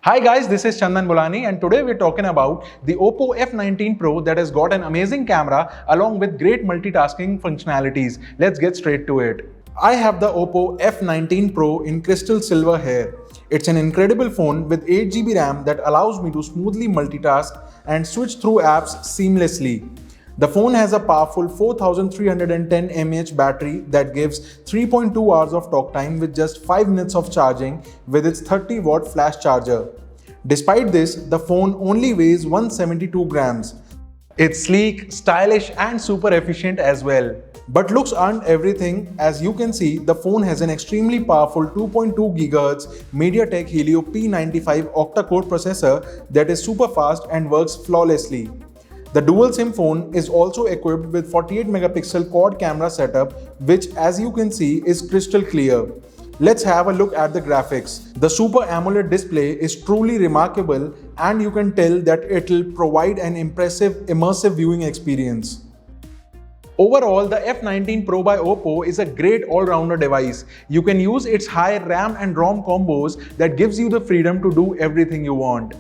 Hi guys, this is Chandan Bulani and today we're talking about the Oppo F19 Pro that has got an amazing camera along with great multitasking functionalities. Let's get straight to it. I have the Oppo F19 Pro in crystal silver here. It's an incredible phone with 8GB RAM that allows me to smoothly multitask and switch through apps seamlessly. The phone has a powerful 4310 mAh battery that gives 3.2 hours of talk time with just 5 minutes of charging with its 30-watt flash charger. Despite this, the phone only weighs 172 grams. It's sleek, stylish and super efficient as well. But looks aren't everything. As you can see, the phone has an extremely powerful 2.2 GHz MediaTek Helio P95 octa-core processor that is super fast and works flawlessly. The dual SIM phone is also equipped with 48-megapixel quad camera setup, which as you can see is crystal clear. Let's have a look at the graphics. The Super AMOLED display is truly remarkable and you can tell that it'll provide an impressive immersive viewing experience. Overall, the F19 Pro by Oppo is a great all-rounder device. You can use its high RAM and ROM combos that gives you the freedom to do everything you want.